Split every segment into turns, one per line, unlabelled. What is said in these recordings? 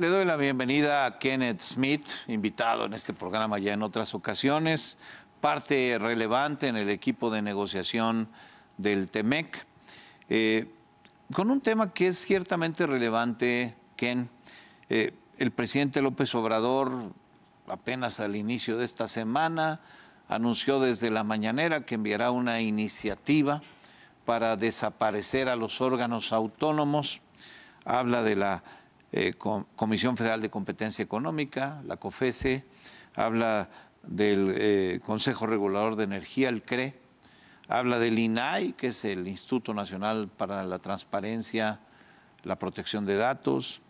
Le doy la bienvenida a Kenneth Smith, invitado en este programa ya en otras ocasiones, parte relevante en el equipo de negociación del TEMEC, con un tema que es ciertamente relevante, Ken. El presidente López Obrador, apenas al inicio de esta semana, anunció desde la mañanera que enviará una iniciativa para desaparecer a los órganos autónomos. Habla de la Comisión Federal de Competencia Económica, la COFESE, habla del Consejo Regulador de Energía, el CRE, habla del INAI, que es el Instituto Nacional para la Transparencia, la Protección de Datos,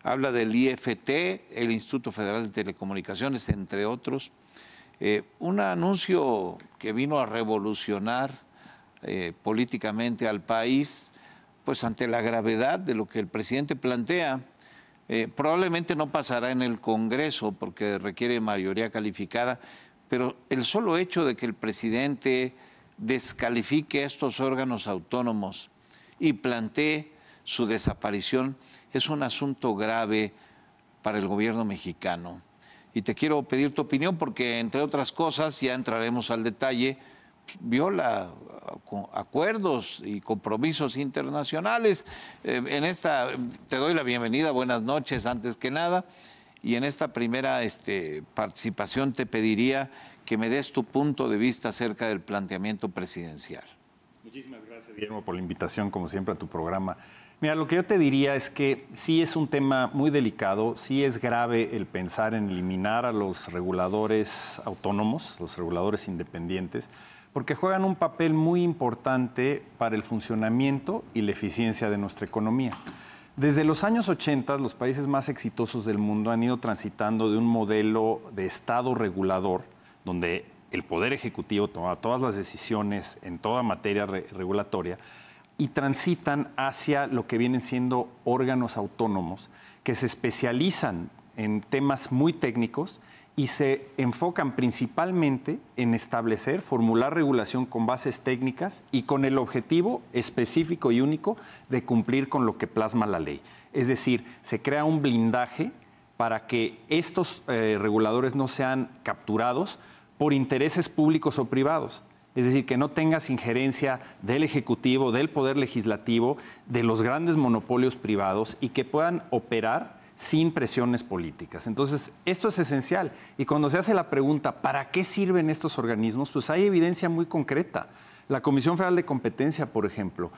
habla del IFT, el Instituto Federal de Telecomunicaciones, entre otros. Un anuncio que vino a revolucionar políticamente al país, pues ante la gravedad de lo que el presidente plantea. Probablemente no pasará en el Congreso porque requiere mayoría calificada, pero el solo hecho de que el presidente descalifique a estos órganos autónomos y plantee su desaparición es un asunto grave para el gobierno mexicano. Y te quiero pedir tu opinión porque, entre otras cosas, ya entraremos al detalle, viola acuerdos y compromisos internacionales. En esta te doy la bienvenida, buenas noches antes que nada, y en esta primera participación te pediría que me des tu punto de vista acerca del planteamiento presidencial.
Muchísimas gracias, Guillermo, por la invitación, como siempre, a tu programa. Mira, lo que yo te diría es que sí es un tema muy delicado, sí es grave el pensar en eliminar a los reguladores autónomos, los reguladores independientes, porque juegan un papel muy importante para el funcionamiento y la eficiencia de nuestra economía. Desde los años 80, los países más exitosos del mundo han ido transitando de un modelo de Estado regulador, donde el Poder Ejecutivo toma todas las decisiones en toda materia regulatoria, y transitan hacia lo que vienen siendo órganos autónomos que se especializan en temas muy técnicos y se enfocan principalmente en establecer, formular regulación con bases técnicas y con el objetivo específico y único de cumplir con lo que plasma la ley. Es decir, se crea un blindaje para que estos reguladores no sean capturados por intereses públicos o privados. Es decir, que no tengas injerencia del Ejecutivo, del Poder Legislativo, de los grandes monopolios privados y que puedan operar sin presiones políticas. Entonces, esto es esencial. Y cuando se hace la pregunta, ¿para qué sirven estos organismos? Pues hay evidencia muy concreta. La Comisión Federal de Competencia, por ejemplo,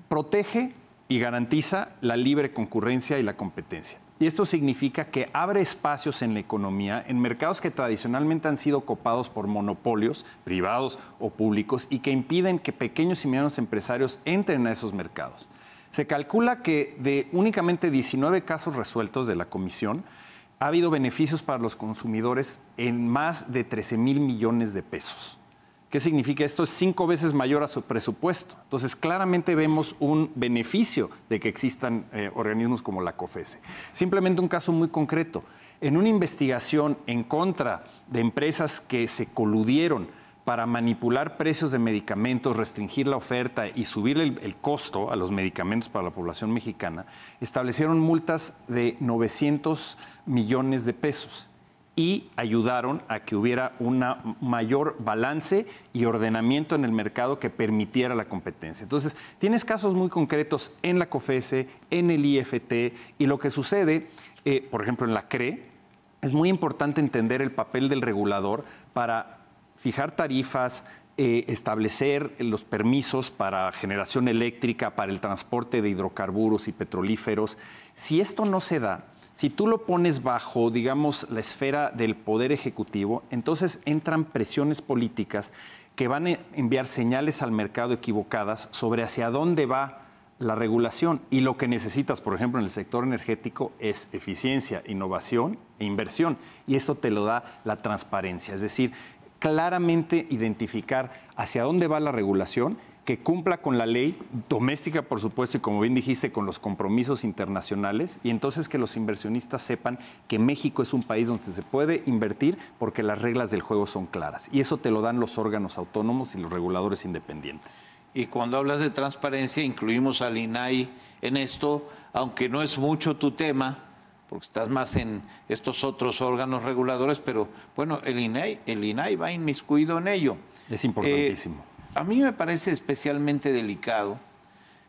protege y garantiza la libre concurrencia y la competencia. Y esto significa que abre espacios en la economía, en mercados que tradicionalmente han sido copados por monopolios privados o públicos y que impiden que pequeños y medianos empresarios entren a esos mercados. Se calcula que de únicamente 19 casos resueltos de la comisión, ha habido beneficios para los consumidores en más de 13,000 millones de pesos. ¿Qué significa? Esto es 5 veces mayor a su presupuesto. Entonces, claramente vemos un beneficio de que existan organismos como la COFESE. Simplemente un caso muy concreto. En una investigación en contra de empresas que se coludieron para manipular precios de medicamentos, restringir la oferta y subir el costo a los medicamentos para la población mexicana, establecieron multas de 900 millones de pesos. Y ayudaron a que hubiera un mayor balance y ordenamiento en el mercado que permitiera la competencia. Entonces, tienes casos muy concretos en la COFESE, en el IFT, y lo que sucede, por ejemplo, en la CRE, es muy importante entender el papel del regulador para fijar tarifas, establecer los permisos para generación eléctrica, para el transporte de hidrocarburos y petrolíferos. Si esto no se da, si tú lo pones bajo, digamos, la esfera del Poder Ejecutivo, entonces entran presiones políticas que van a enviar señales al mercado equivocadas sobre hacia dónde va la regulación. Y lo que necesitas, por ejemplo, en el sector energético es eficiencia, innovación e inversión. Y esto te lo da la transparencia, es decir, claramente identificar hacia dónde va la regulación, que cumpla con la ley doméstica, por supuesto, y como bien dijiste, con los compromisos internacionales, y entonces que los inversionistas sepan que México es un país donde se puede invertir porque las reglas del juego son claras. Y eso te lo dan los órganos autónomos y los reguladores independientes.
Y cuando hablas de transparencia, incluimos al INAI en esto, aunque no es mucho tu tema, porque estás más en estos otros órganos reguladores, pero bueno, el INAI va inmiscuido en ello.
Es importantísimo.
A mí me parece especialmente delicado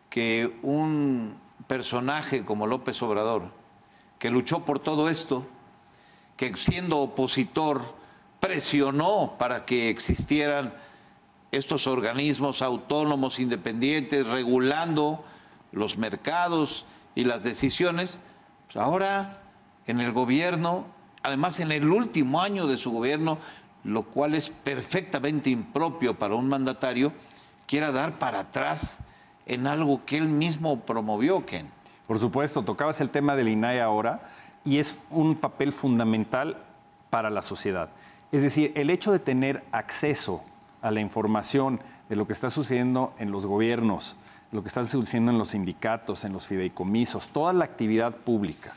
que un personaje como López Obrador, que luchó por todo esto, que siendo opositor presionó para que existieran estos organismos autónomos, independientes, regulando los mercados y las decisiones, pues ahora en el gobierno, además en el último año de su gobierno, lo cual es perfectamente impropio para un mandatario, quiera dar para atrás en algo que él mismo promovió, Ken.
Por supuesto, tocabas el tema del INAI ahora y es un papel fundamental para la sociedad. Es decir, el hecho de tener acceso a la información de lo que está sucediendo en los gobiernos, lo que está sucediendo en los sindicatos, en los fideicomisos, toda la actividad pública,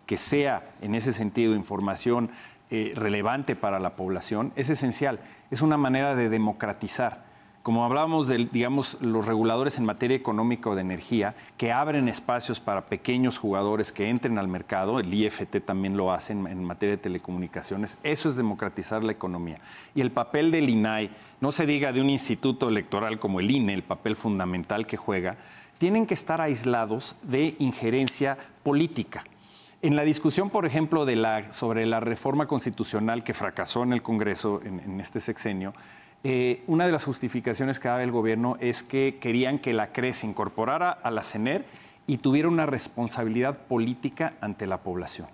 que sea en ese sentido información relevante para la población, es esencial. Es una manera de democratizar. Como hablábamos de, digamos, los reguladores en materia económica o de energía, que abren espacios para pequeños jugadores que entren al mercado, el IFT también lo hace en materia de telecomunicaciones, eso es democratizar la economía. Y el papel del INAI, no se diga de un instituto electoral como el INE, el papel fundamental que juega, tienen que estar aislados de injerencia política. En la discusión, por ejemplo, sobre la reforma constitucional que fracasó en el Congreso en este sexenio, una de las justificaciones que daba el gobierno es que querían que la CRE se incorporara a la CNER y tuviera una responsabilidad política ante la población.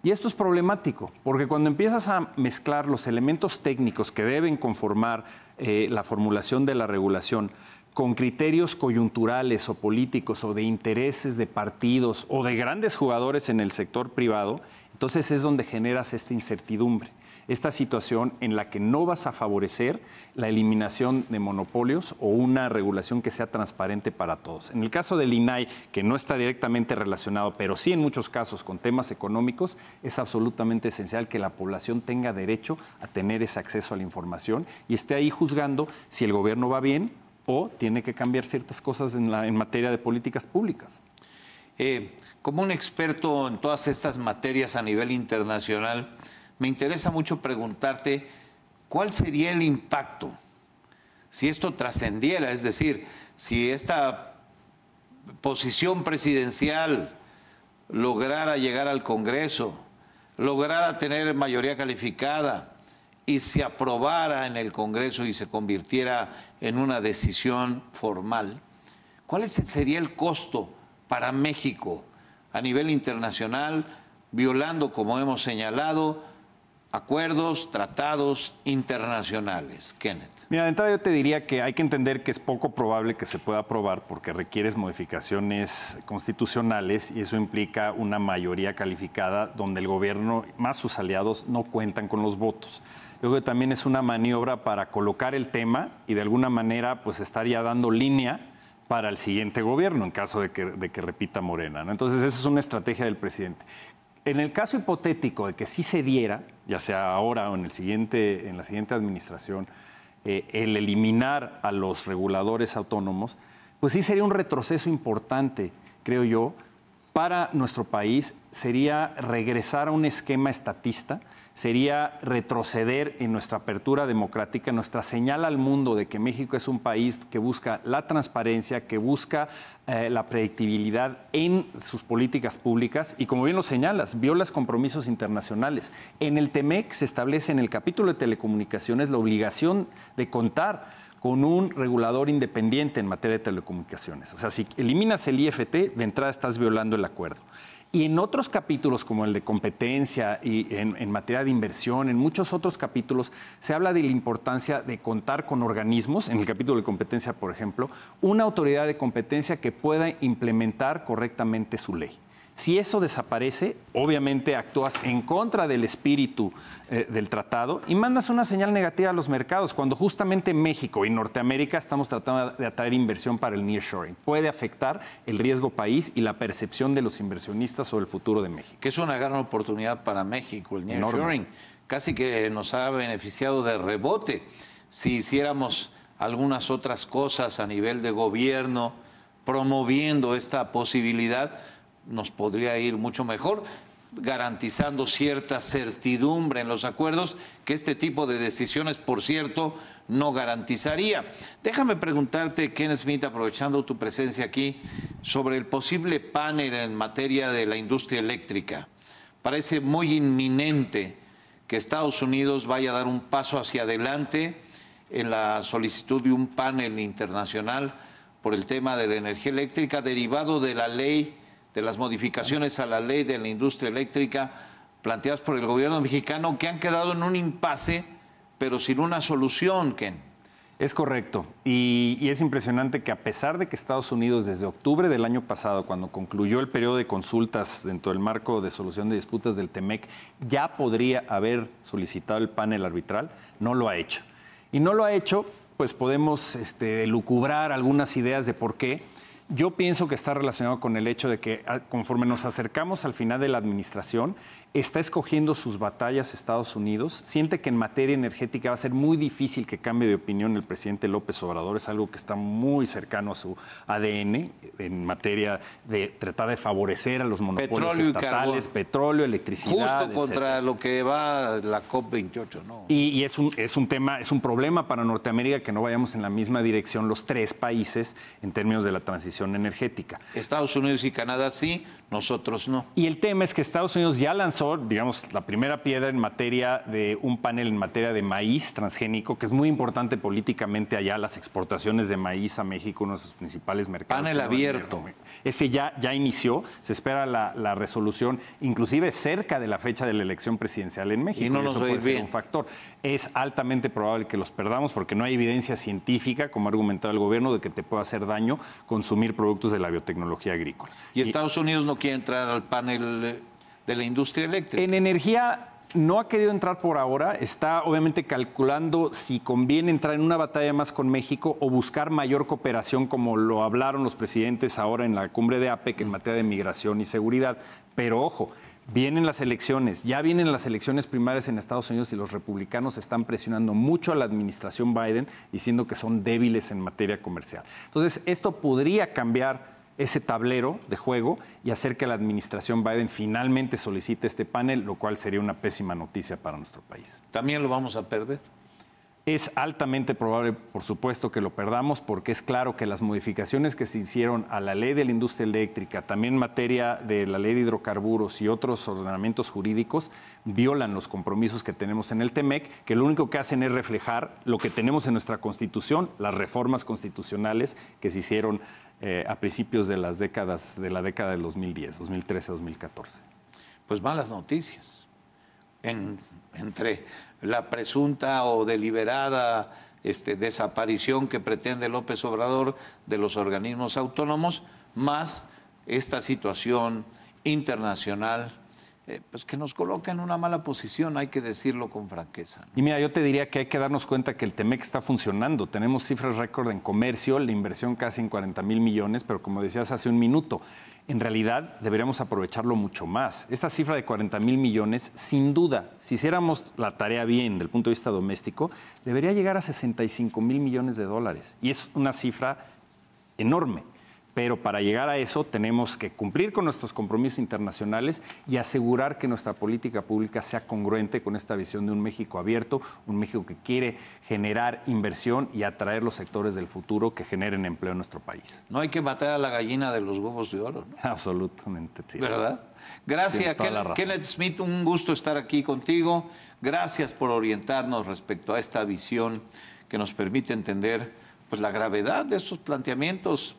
Y esto es problemático, porque cuando empiezas a mezclar los elementos técnicos que deben conformar la formulación de la regulación con criterios coyunturales o políticos o de intereses de partidos o de grandes jugadores en el sector privado, entonces es donde generas esta incertidumbre, esta situación en la que no vas a favorecer la eliminación de monopolios o una regulación que sea transparente para todos. En el caso del INAI, que no está directamente relacionado, pero sí en muchos casos con temas económicos, es absolutamente esencial que la población tenga derecho a tener ese acceso a la información y esté ahí juzgando si el gobierno va bien o tiene que cambiar ciertas cosas en materia de políticas públicas.
Como un experto en todas estas materias a nivel internacional, me interesa mucho preguntarte cuál sería el impacto si esto trascendiera, es decir, si esta posición presidencial lograra llegar al Congreso, lograra tener mayoría calificada y se aprobara en el Congreso y se convirtiera en una decisión formal, ¿cuál sería el costo para México a nivel internacional, violando, como hemos señalado, acuerdos, tratados internacionales? Kenneth.
Mira, de entrada yo te diría que hay que entender que es poco probable que se pueda aprobar porque requieres modificaciones constitucionales y eso implica una mayoría calificada donde el gobierno más sus aliados no cuentan con los votos. Yo creo que también es una maniobra para colocar el tema y de alguna manera pues estar ya dando línea para el siguiente gobierno en caso de que repita Morena, ¿no? Entonces esa es una estrategia del presidente. En el caso hipotético de que sí se diera, ya sea ahora o en la siguiente administración, el eliminar a los reguladores autónomos, pues sí sería un retroceso importante, creo yo, para nuestro país. Sería regresar a un esquema estatista, sería retroceder en nuestra apertura democrática, nuestra señal al mundo de que México es un país que busca la transparencia, que busca la predictibilidad en sus políticas públicas y, como bien lo señalas, viola compromisos internacionales. En el TEMEC se establece en el capítulo de telecomunicaciones la obligación de contar con un regulador independiente en materia de telecomunicaciones. O sea, si eliminas el IFT, de entrada estás violando el acuerdo. Y en otros capítulos, como el de competencia y en materia de inversión, en muchos otros capítulos, se habla de la importancia de contar con organismos, en el capítulo de competencia, por ejemplo, una autoridad de competencia que pueda implementar correctamente su ley. Si eso desaparece, obviamente actúas en contra del espíritu del tratado y mandas una señal negativa a los mercados, cuando justamente México y Norteamérica estamos tratando de atraer inversión para el nearshoring. Puede afectar el riesgo país y la percepción de los inversionistas sobre el futuro de México.
Que es una gran oportunidad para México, el nearshoring. Casi que nos ha beneficiado de rebote. Si hiciéramos algunas otras cosas a nivel de gobierno, promoviendo esta posibilidad, nos podría ir mucho mejor. garantizando cierta certidumbre en los acuerdos que este tipo de decisiones, por cierto, no garantizaría. Déjame preguntarte, Ken Smith, aprovechando tu presencia aquí, sobre el posible panel en materia de la industria eléctrica. Parece muy inminente que Estados Unidos vaya a dar un paso hacia adelante en la solicitud de un panel internacional por el tema de la energía eléctrica derivado de la ley, de las modificaciones a la ley de la industria eléctrica planteadas por el gobierno mexicano, que han quedado en un impasse, pero sin una solución, Ken.
Es correcto. Y es impresionante que a pesar de que Estados Unidos desde octubre del año pasado, cuando concluyó el periodo de consultas dentro del marco de solución de disputas del TEMEC, ya podría haber solicitado el panel arbitral, no lo ha hecho. Y no lo ha hecho, pues podemos lucubrar algunas ideas de por qué. Yo pienso que está relacionado con el hecho de que conforme nos acercamos al final de la administración, está escogiendo sus batallas Estados Unidos, siente que en materia energética va a ser muy difícil que cambie de opinión el presidente López Obrador, es algo que está muy cercano a su ADN en materia de tratar de favorecer a los monopolios
Petróleo
estatales, petróleo, electricidad,
justo contra lo que va la COP28, ¿no?
Y es un tema, es un problema para Norteamérica que no vayamos en la misma dirección los tres países en términos de la transición energética.
Estados Unidos y Canadá sí, nosotros no.
Y el tema es que Estados Unidos ya lanzó, digamos, la primera piedra en materia de un panel en materia de maíz transgénico, que es muy importante políticamente allá, las exportaciones de maíz a México, uno de sus principales mercados.
Panel abierto.
Ese ya inició, se espera la resolución, inclusive cerca de la fecha de la elección presidencial en México.
Y no nos
eso
va a ir
puede ser
bien.
un factor. Es altamente probable que los perdamos porque no hay evidencia científica, como ha argumentado el gobierno, de que te pueda hacer daño consumir productos de la biotecnología agrícola.
Y Estados Unidos no quiere entrar al panel de la industria eléctrica.
En energía no ha querido entrar por ahora, está obviamente calculando si conviene entrar en una batalla más con México o buscar mayor cooperación, como lo hablaron los presidentes ahora en la cumbre de APEC en materia de migración y seguridad. Pero ojo, vienen las elecciones, ya vienen las elecciones primarias en Estados Unidos y los republicanos están presionando mucho a la administración Biden diciendo que son débiles en materia comercial. Entonces, esto podría cambiar ese tablero de juego y hacer que la administración Biden finalmente solicite este panel, lo cual sería una pésima noticia para nuestro país.
¿También lo vamos a perder?
Es altamente probable, por supuesto, que lo perdamos, porque es claro que las modificaciones que se hicieron a la ley de la industria eléctrica, también en materia de la ley de hidrocarburos y otros ordenamientos jurídicos, violan los compromisos que tenemos en el TEMEC, que lo único que hacen es reflejar lo que tenemos en nuestra Constitución, las reformas constitucionales que se hicieron a principios de la década del 2010, 2013, 2014.
Pues malas noticias. Entre la presunta o deliberada desaparición que pretende López Obrador de los organismos autónomos, más esta situación internacional, pues que nos coloca en una mala posición, hay que decirlo con franqueza, ¿no?
Y mira, yo te diría que hay que darnos cuenta que el TEMEC está funcionando. Tenemos cifras récord en comercio, la inversión casi en 40,000 millones, pero como decías hace un minuto, en realidad deberíamos aprovecharlo mucho más. Esta cifra de 40,000 millones, sin duda, si hiciéramos la tarea bien del punto de vista doméstico, debería llegar a 65,000 millones de dólares. Y es una cifra enorme. Pero para llegar a eso tenemos que cumplir con nuestros compromisos internacionales y asegurar que nuestra política pública sea congruente con esta visión de un México abierto, un México que quiere generar inversión y atraer los sectores del futuro que generen empleo en nuestro país.
No hay que matar a la gallina de los huevos de oro, ¿no?
Absolutamente, sí.
¿Verdad? Gracias, Kenneth Smith, un gusto estar aquí contigo. Gracias por orientarnos respecto a esta visión que nos permite entender pues, la gravedad de estos planteamientos.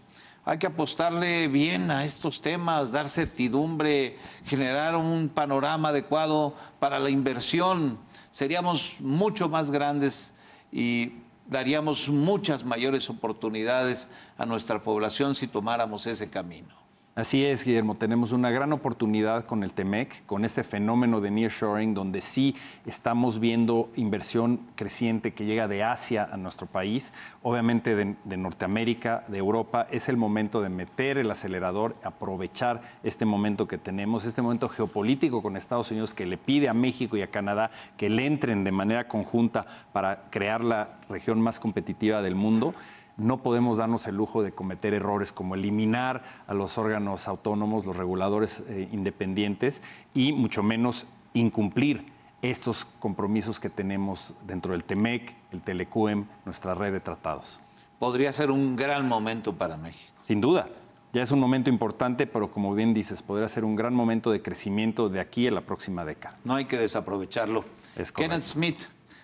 Hay que apostarle bien a estos temas, dar certidumbre, generar un panorama adecuado para la inversión. Seríamos mucho más grandes y daríamos muchas mayores oportunidades a nuestra población si tomáramos ese camino.
Así es, Guillermo, tenemos una gran oportunidad con el TEMEC, con este fenómeno de nearshoring, donde sí estamos viendo inversión creciente que llega de Asia a nuestro país, obviamente de Norteamérica, de Europa. Es el momento de meter el acelerador, aprovechar este momento que tenemos, este momento geopolítico con Estados Unidos que le pide a México y a Canadá que le entren de manera conjunta para crear la región más competitiva del mundo. no podemos darnos el lujo de cometer errores como eliminar a los órganos autónomos, los reguladores independientes, y mucho menos incumplir estos compromisos que tenemos dentro del TEMEC, el Telecuem, nuestra red de tratados.
Podría ser un gran momento para México.
Sin duda. Ya es un momento importante, pero como bien dices, podría ser un gran momento de crecimiento de aquí a la próxima década.
No hay que desaprovecharlo.
Es correcto.
Kenneth Smith,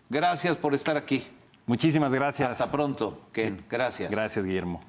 gracias por estar aquí.
Muchísimas gracias.
Hasta pronto, Ken. Gracias.
Gracias, Guillermo.